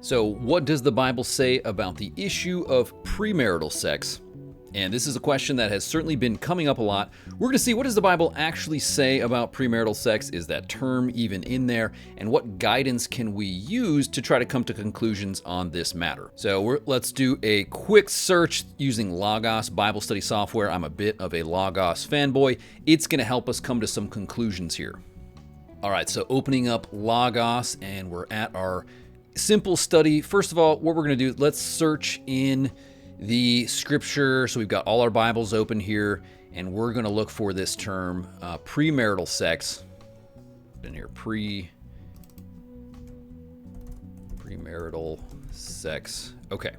So, what does the Bible say about the issue of premarital sex? And this is a question that has certainly been coming up a lot. We're going to see, what does the Bible actually say about premarital sex? Is that term even in there? And what guidance can we use to try to come to conclusions on this matter? So let's do a quick search using Logos Bible study software. I'm a bit of a Logos fanboy. It's going to help us come to some conclusions here. All right, so opening up Logos, and we're at our simple study. First of all, what we're going to do, let's search in the scripture. So we've got all our Bibles open here, and we're going to look for this term, premarital sex. In here, premarital sex. Okay.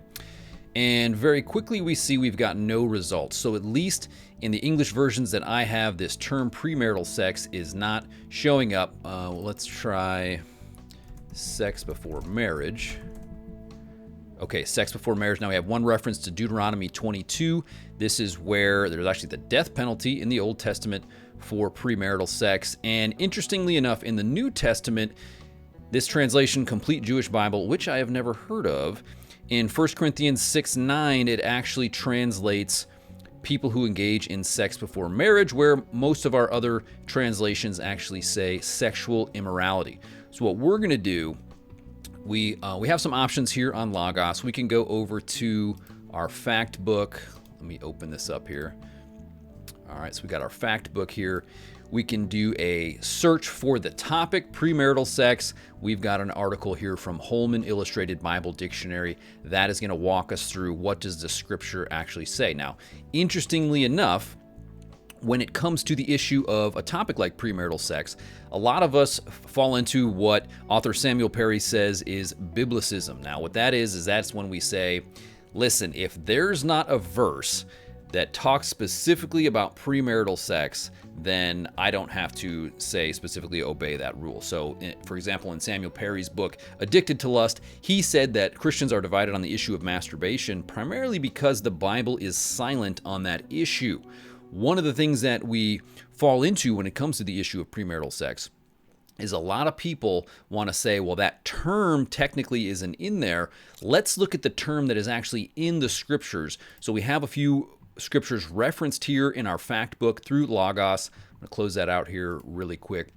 And very quickly we see we've got no results. So at least in the English versions that I have, this term premarital sex is not showing up. Let's try sex before marriage. Okay, sex before marriage. Now we have one reference to Deuteronomy 22. This is where there's actually the death penalty in the Old Testament for premarital sex. And interestingly enough, in the New Testament, this translation, Complete Jewish Bible, which I have never heard of, in 1 Corinthians 6:9, it actually translates people who engage in sex before marriage, where most of our other translations actually say sexual immorality. So what we're going to do, we have some options here on Logos. We can go over to our fact book. Let me open this up here. All right, so we got our fact book here. We can do a search for the topic, premarital sex. We've got an article here from Holman Illustrated Bible Dictionary that is going to walk us through what does the scripture actually say. Now, interestingly enough, when it comes to the issue of a topic like premarital sex, a lot of us fall into what author Samuel Perry says is biblicism. Now, what that is that's when we say, listen, if there's not a verse that talks specifically about premarital sex, then I don't have to say specifically obey that rule. So, for example, in Samuel Perry's book, Addicted to Lust, he said that Christians are divided on the issue of masturbation primarily because the Bible is silent on that issue. One of the things that we fall into when it comes to the issue of premarital sex is a lot of people want to say, well, that term technically isn't in there. Let's look at the term that is actually in the scriptures. So we have a few scriptures referenced here in our fact book through Logos. I'm going to close that out here really quick.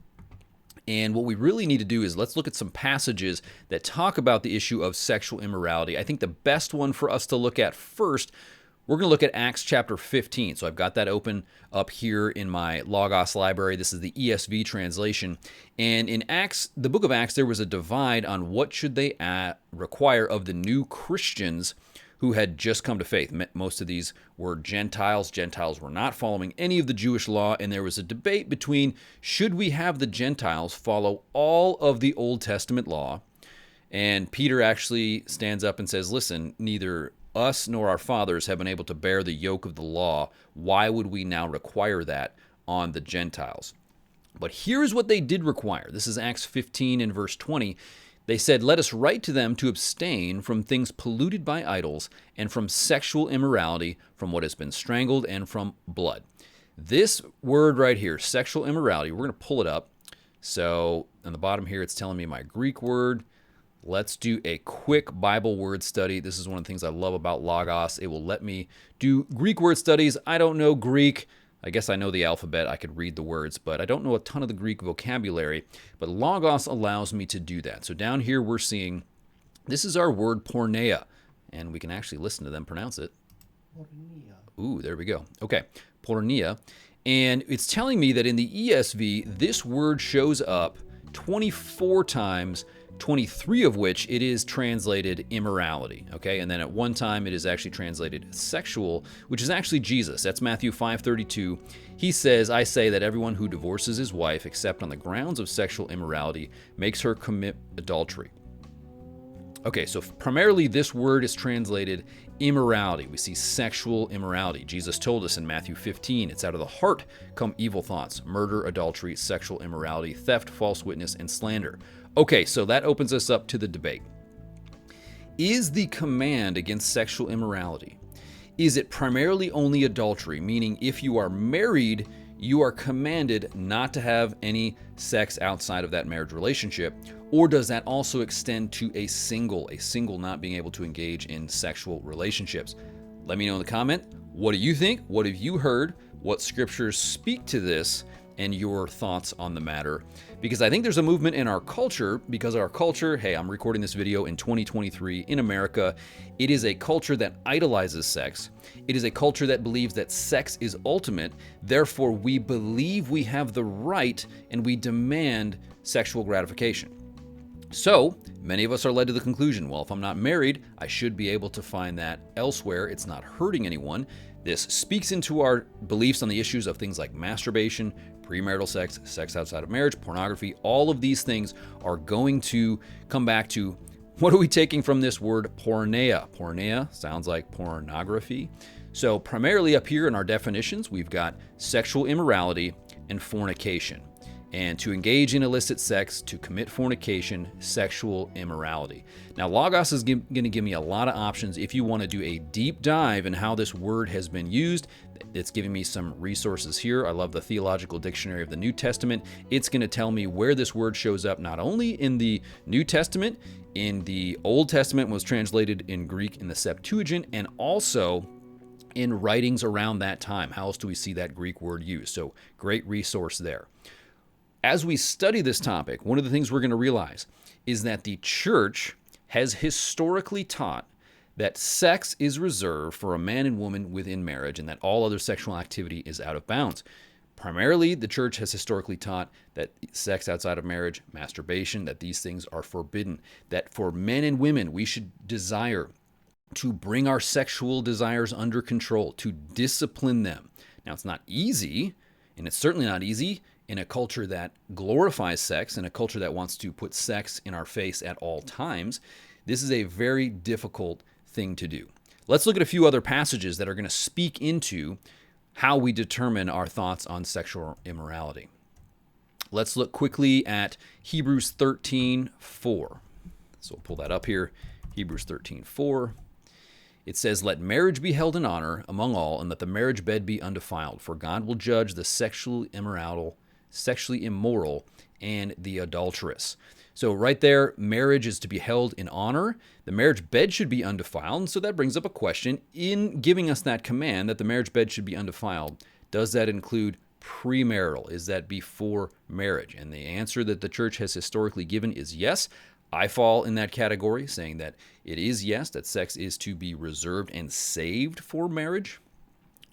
And what we really need to do is let's look at some passages that talk about the issue of sexual immorality. I think the best one for us to look at first, we're going to look at Acts chapter 15. So I've got that open up here in my Logos library. This is the ESV translation. And in Acts, the book of Acts, there was a divide on what should they require of the new Christians who had just come to faith. Most of these were Gentiles. Gentiles were not following any of the Jewish law, and there was a debate between, should we have the Gentiles follow all of the Old Testament law? And Peter actually stands up and says, listen, neither us nor our fathers have been able to bear the yoke of the law. Why would we now require that on the Gentiles? But here's what they did require. This is Acts 15 and verse 20. They said, let us write to them to abstain from things polluted by idols and from sexual immorality, from what has been strangled, and from blood. This word right here, sexual immorality, we're going to pull it up. So on the bottom here, it's telling me my Greek word. Let's do a quick Bible word study. This is one of the things I love about Logos. It will let me do Greek word studies. I don't know Greek. I guess I know the alphabet. I could read the words, but I don't know a ton of the Greek vocabulary. But Logos allows me to do that. So down here we're seeing, this is our word porneia, and we can actually listen to them pronounce it. Porneia. Ooh, there we go. Okay, porneia. And it's telling me that in the ESV, this word shows up 24 times, 23 of which it is translated immorality, okay? And then at one time it is actually translated sexual, which is actually Jesus. That's Matthew 5:32. He says, I say that everyone who divorces his wife except on the grounds of sexual immorality makes her commit adultery. Okay, so primarily this word is translated immorality. We see sexual immorality. Jesus told us in Matthew 15, it's out of the heart come evil thoughts, murder, adultery, sexual immorality, theft, false witness, and slander. Okay, so that opens us up to the debate. Is the command against sexual immorality, is it primarily only adultery, meaning if you are married, you are commanded not to have any sex outside of that marriage relationship? Or does that also extend to a single not being able to engage in sexual relationships? Let me know in the comment. What do you think? What have you heard? What scriptures speak to this? And your thoughts on the matter. Because I think there's a movement in our culture, because our culture, hey, I'm recording this video in 2023 in America. It is a culture that idolizes sex. It is a culture that believes that sex is ultimate. Therefore, we believe we have the right and we demand sexual gratification. So many of us are led to the conclusion, well, if I'm not married, I should be able to find that elsewhere. It's not hurting anyone. This speaks into our beliefs on the issues of things like masturbation, premarital sex, sex outside of marriage, pornography. All of these things are going to come back to, what are we taking from this word porneia? Porneia sounds like pornography. So primarily up here in our definitions, we've got sexual immorality and fornication. And to engage in illicit sex, to commit fornication, sexual immorality. Now, Logos is going to give me a lot of options if you want to do a deep dive in how this word has been used. It's giving me some resources here. I love the Theological Dictionary of the New Testament. It's going to tell me where this word shows up, not only in the New Testament, in the Old Testament was translated in Greek in the Septuagint, and also in writings around that time. How else do we see that Greek word used? So great resource there. As we study this topic, one of the things we're going to realize is that the church has historically taught that sex is reserved for a man and woman within marriage and that all other sexual activity is out of bounds. Primarily, the church has historically taught that sex outside of marriage, masturbation, that these things are forbidden, that for men and women, we should desire to bring our sexual desires under control, to discipline them. Now, it's not easy, and it's certainly not easy in a culture that glorifies sex, in a culture that wants to put sex in our face at all times. This is a very difficult thing to do. Let's look at a few other passages that are going to speak into how we determine our thoughts on sexual immorality. Let's look quickly at Hebrews 13:4. So we'll pull that up here. Hebrews 13:4. It says, "Let marriage be held in honor among all, and let the marriage bed be undefiled, for God will judge the sexually immoral, and the adulteress." So right there, marriage is to be held in honor. The marriage bed should be undefiled. And so that brings up a question. In giving us that command that the marriage bed should be undefiled, does that include premarital? Is that before marriage? And the answer that the church has historically given is yes. I fall in that category, saying that it is yes, that sex is to be reserved and saved for marriage.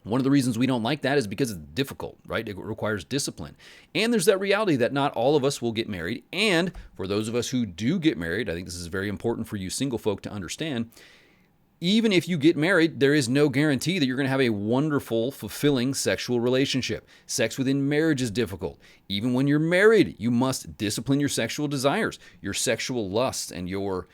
One of the reasons we don't like that is because it's difficult, right? It requires discipline. And there's that reality that not all of us will get married. And for those of us who do get married, I think this is very important for you single folk to understand. Even if you get married, there is no guarantee that you're going to have a wonderful, fulfilling sexual relationship. Sex within marriage is difficult. Even when you're married, you must discipline your sexual desires, your sexual lusts, and your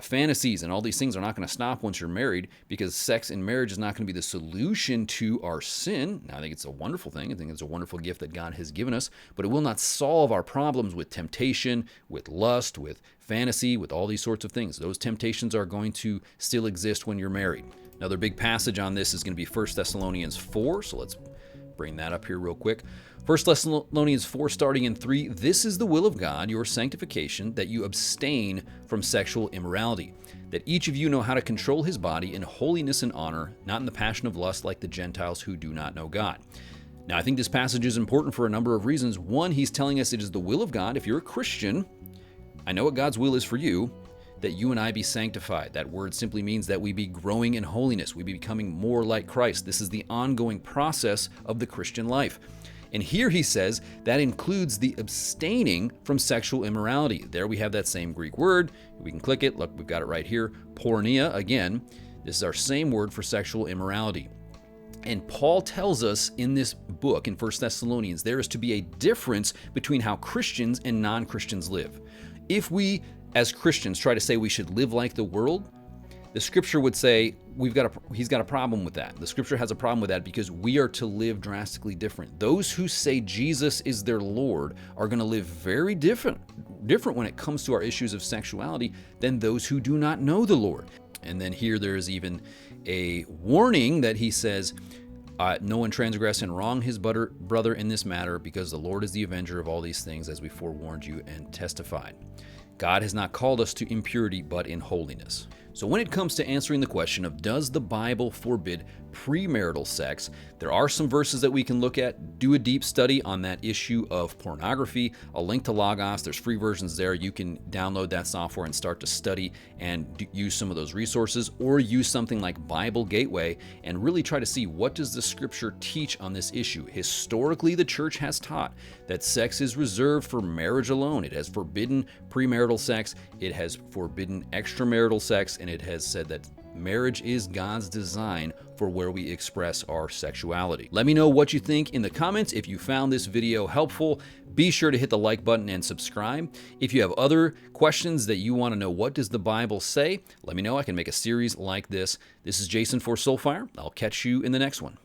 fantasies, and all these things are not going to stop once you're married, because sex in marriage is not going to be the solution to our sin. Now, I think it's a wonderful thing. I think it's a wonderful gift that God has given us, but it will not solve our problems with temptation, with lust, with fantasy, with all these sorts of things. Those temptations are going to still exist when you're married. Another big passage on this is going to be 1 Thessalonians 4, so let's bring that up here real quick. 1 Thessalonians 4, starting in 3, "This is the will of God, your sanctification, that you abstain from sexual immorality, that each of you know how to control his body in holiness and honor, not in the passion of lust like the Gentiles who do not know God." Now, I think this passage is important for a number of reasons. One, he's telling us it is the will of God. If you're a Christian, I know what God's will is for you, that you and I be sanctified. That word simply means that we be growing in holiness. We be becoming more like Christ. This is the ongoing process of the Christian life. And here he says that includes the abstaining from sexual immorality. There we have that same Greek word. We can click it. Look, we've got it right here. Porneia, again, this is our same word for sexual immorality. And Paul tells us in this book, in 1 Thessalonians, there is to be a difference between how Christians and non-Christians live. If we, as Christians, try to say we should live like the world, the scripture would say he's got a problem with that. The scripture has a problem with that because we are to live drastically different. Those who say Jesus is their Lord are going to live very different when it comes to our issues of sexuality than those who do not know the Lord. And then here there is even a warning that he says, No one transgress and wrong his brother in this matter, because the Lord is the avenger of all these things, as we forewarned you and testified. God has not called us to impurity, but in holiness. So when it comes to answering the question of does the Bible forbid premarital sex, there are some verses that we can look at. Do a deep study on that issue of pornography. I'll link to Logos. There's free versions there. You can download that software and start to study and use some of those resources, or use something like Bible Gateway and really try to see what does the scripture teach on this issue. Historically, the church has taught that sex is reserved for marriage alone. It has forbidden premarital sex. It has forbidden extramarital sex. And it has said that marriage is God's design for where we express our sexuality. Let me know what you think in the comments. If you found this video helpful, be sure to hit the like button and subscribe. If you have other questions that you want to know what does the Bible say, let me know. I can make a series like this. This is Jason for Soulfire. I'll catch you in the next one.